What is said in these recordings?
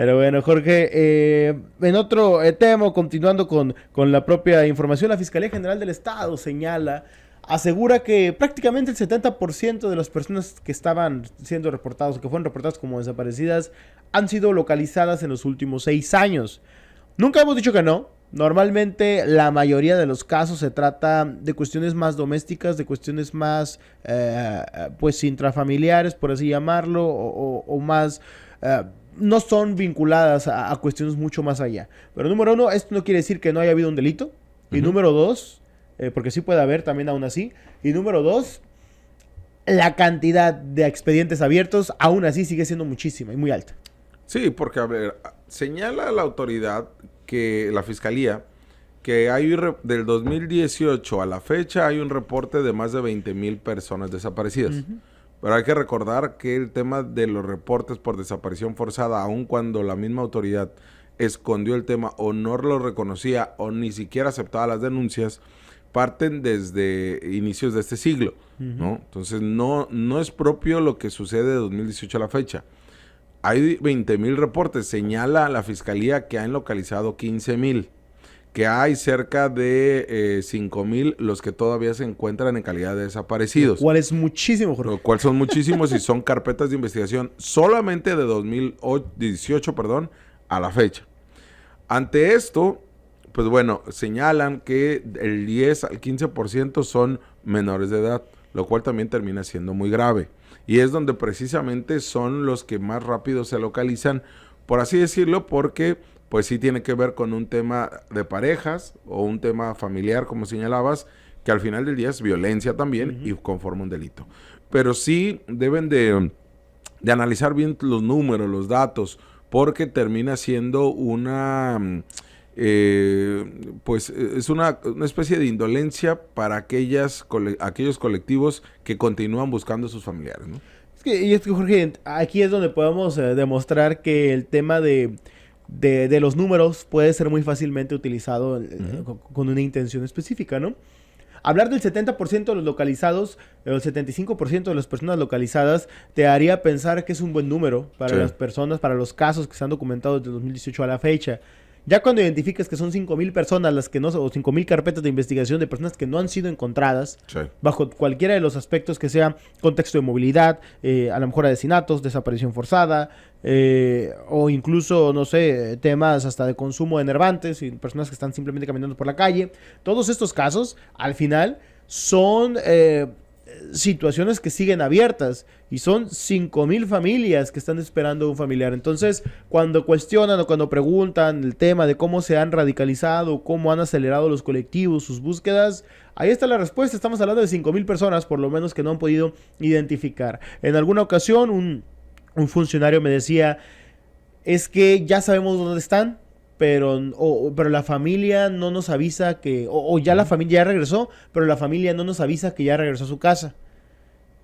Pero bueno, Jorge, en otro tema, continuando con la propia información, la Fiscalía General del Estado asegura que prácticamente el 70% de las personas que estaban siendo reportadas o que fueron reportadas como desaparecidas han sido localizadas en los últimos 6 años. Nunca hemos dicho que no. Normalmente la mayoría de los casos se trata de cuestiones más domésticas, de cuestiones más pues intrafamiliares, por así llamarlo, o más no son vinculadas a cuestiones mucho más allá. Pero número uno, esto no quiere decir que no haya habido un delito. Y número dos, porque sí puede haber también aún así. Y número dos, la cantidad de expedientes abiertos aún así sigue siendo muchísima y muy alta. Sí, porque a ver, señala la autoridad que la fiscalía que hay del 2018 a la fecha hay un reporte de más de 20,000 personas desaparecidas. Pero hay que recordar que el tema de los reportes por desaparición forzada, aun cuando la misma autoridad escondió el tema o no lo reconocía o ni siquiera aceptaba las denuncias, parten desde inicios de este siglo, ¿no? Entonces no es propio lo que sucede de 2018 a la fecha. Hay 20,000 reportes, señala la fiscalía que han localizado 15,000, que hay cerca de 5,000 los que todavía se encuentran en calidad de desaparecidos. Lo cual es muchísimo, Jorge. Lo cual son muchísimos y son carpetas de investigación solamente de 2018, a la fecha. Ante esto, pues bueno, señalan que el 10 al 15% son menores de edad, lo cual también termina siendo muy grave. Y es donde precisamente son los que más rápido se localizan, por así decirlo, porque pues sí tiene que ver con un tema de parejas o un tema familiar, como señalabas, que al final del día es violencia también y conforma un delito. Pero sí deben de analizar bien los números, los datos, porque termina siendo una... pues es una especie de indolencia para aquellos colectivos que continúan buscando a sus familiares, ¿no? Es que, Jorge, aquí es donde podemos demostrar que el tema de los números puede ser muy fácilmente utilizado con una intención específica, ¿no? Hablar del 70% de los localizados, el 75% de las personas localizadas, te haría pensar que es un buen número para las personas, para los casos que se han documentado desde 2018 a la fecha. Ya cuando identificas que son 5,000 personas las que no, o 5,000 carpetas de investigación de personas que no han sido encontradas, bajo cualquiera de los aspectos que sea contexto de movilidad, a lo mejor asesinatos, desaparición forzada, o incluso, no sé, temas hasta de consumo de enervantes y personas que están simplemente caminando por la calle. Todos estos casos, al final, son situaciones que siguen abiertas y son 5,000 familias que están esperando un familiar. Entonces, cuando cuestionan o cuando preguntan el tema de cómo se han radicalizado, cómo han acelerado los colectivos, sus búsquedas, ahí está la respuesta. Estamos hablando de 5,000 personas, por lo menos, que no han podido identificar. En alguna ocasión, un funcionario me decía, es que ya sabemos dónde están, pero la familia no nos avisa que, o ya la familia ya regresó, pero la familia no nos avisa que ya regresó a su casa.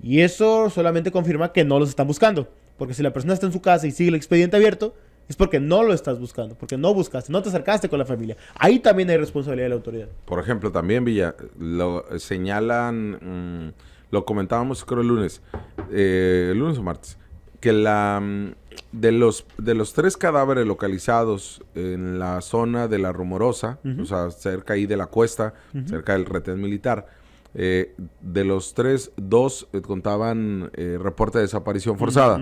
Y eso solamente confirma que no los están buscando. Porque si la persona está en su casa y sigue el expediente abierto, es porque no lo estás buscando, porque no buscaste, no te acercaste con la familia. Ahí también hay responsabilidad de la autoridad. Por ejemplo, también, Villa, lo señalan, lo comentábamos creo el lunes o martes, que de los 3 cadáveres localizados en la zona de La Rumorosa, o sea, cerca ahí de la Cuesta, cerca del retén militar, de los 3, 2 contaban reporte de desaparición forzada.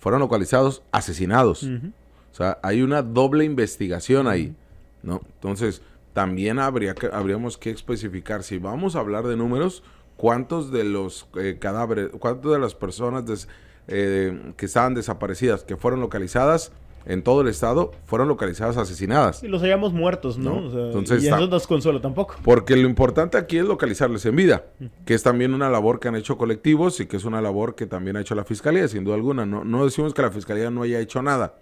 Fueron localizados asesinados. O sea, hay una doble investigación ahí, ¿no? Entonces, también habríamos que especificar, si vamos a hablar de números, cuántos de los cadáveres, cuántas de las personas que estaban desaparecidas, que fueron localizadas en todo el estado, fueron localizadas asesinadas. Y los hayamos muertos, ¿no? O sea, entonces, y eso no nos consuela tampoco. Porque lo importante aquí es localizarles en vida, que es también una labor que han hecho colectivos y que es una labor que también ha hecho la Fiscalía, sin duda alguna. No decimos que la Fiscalía no haya hecho nada,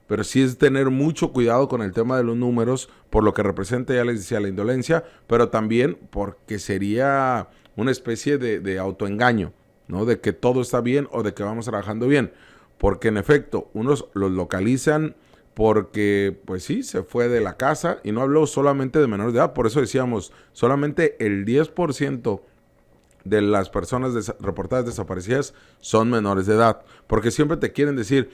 pero sí es tener mucho cuidado con el tema de los números, por lo que representa, ya les decía, la indolencia, pero también porque sería una especie de autoengaño, ¿no? De que todo está bien o de que vamos trabajando bien. Porque en efecto, unos los localizan porque, pues sí, se fue de la casa, y no hablo solamente de menores de edad, por eso decíamos, solamente el 10% de las personas reportadas desaparecidas son menores de edad, porque siempre te quieren decir,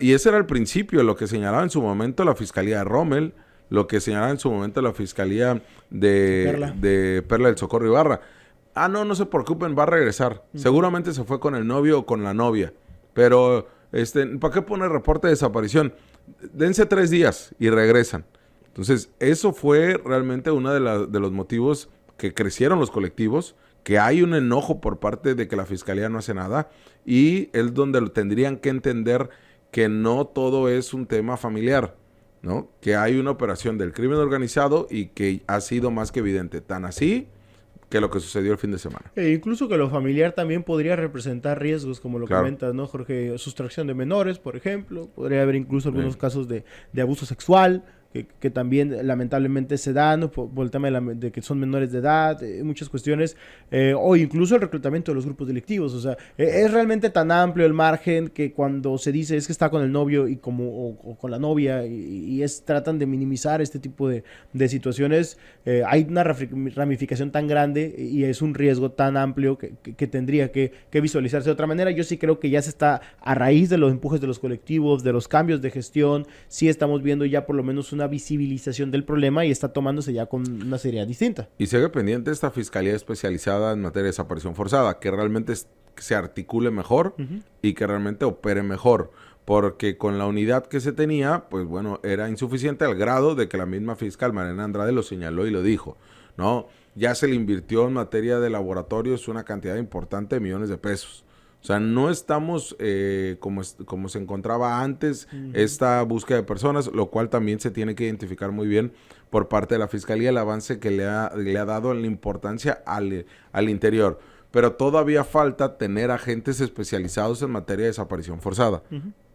Y ese era el principio, lo que señalaba en su momento la Fiscalía de Rommel, lo que señalaba en su momento la Fiscalía de Perla del Socorro Ibarra. No se preocupen, va a regresar. Seguramente se fue con el novio o con la novia. Pero, ¿para qué poner reporte de desaparición? Dense 3 días y regresan. Entonces, eso fue realmente uno de los motivos que crecieron los colectivos, que hay un enojo por parte de que la Fiscalía no hace nada, y es donde tendrían que entender que no todo es un tema familiar, ¿no? Que hay una operación del crimen organizado y que ha sido más que evidente. Tan así que lo que sucedió el fin de semana. E incluso que lo familiar también podría representar riesgos, como lo comentas, ¿no, Jorge? Sustracción de menores, por ejemplo. Podría haber incluso algunos casos de abuso sexual, que también lamentablemente se dan por el tema de que son menores de edad, muchas cuestiones, o incluso el reclutamiento de los grupos delictivos. O sea, es realmente tan amplio el margen que cuando se dice es que está con el novio y o con la novia y tratan de minimizar este tipo de situaciones, hay una ramificación tan grande y es un riesgo tan amplio que tendría que visualizarse de otra manera. Yo sí creo que ya se está, a raíz de los empujes de los colectivos, de los cambios de gestión, sí estamos viendo ya por lo menos una visibilización del problema y está tomándose ya con una seriedad distinta. Y sigue pendiente esta fiscalía especializada en materia de desaparición forzada, que realmente se articule mejor y que realmente opere mejor, porque con la unidad que se tenía, pues bueno, era insuficiente al grado de que la misma fiscal Mariana Andrade lo señaló y lo dijo, ¿no? Ya se le invirtió en materia de laboratorios una cantidad importante de millones de pesos. O sea, no estamos como se encontraba antes esta búsqueda de personas, lo cual también se tiene que identificar muy bien por parte de la Fiscalía, el avance que le ha dado en la importancia al interior. Pero todavía falta tener agentes especializados en materia de desaparición forzada,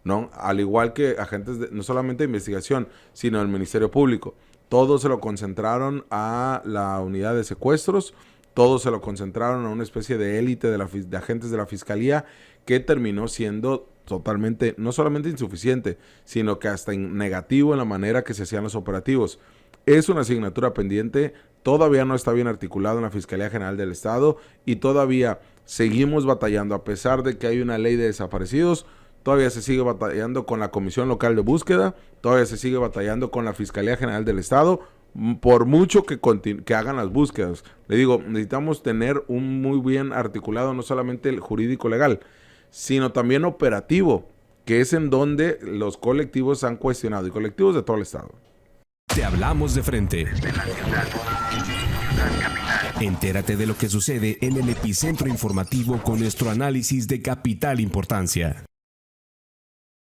¿no? Al igual que agentes no solamente de investigación, sino del Ministerio Público. Todos se lo concentraron a la unidad de secuestros, todos se lo concentraron a una especie de élite de agentes de la Fiscalía que terminó siendo totalmente, no solamente insuficiente, sino que hasta negativo en la manera que se hacían los operativos. Es una asignatura pendiente, todavía no está bien articulado en la Fiscalía General del Estado y todavía seguimos batallando, a pesar de que hay una ley de desaparecidos, todavía se sigue batallando con la Comisión Local de Búsqueda, todavía se sigue batallando con la Fiscalía General del Estado, por mucho que hagan las búsquedas. Le digo, necesitamos tener un muy bien articulado, no solamente el jurídico legal, sino también operativo, que es en donde los colectivos han cuestionado, y colectivos de todo el estado. Te hablamos de frente. Entérate de lo que sucede en el epicentro informativo con nuestro análisis de capital importancia.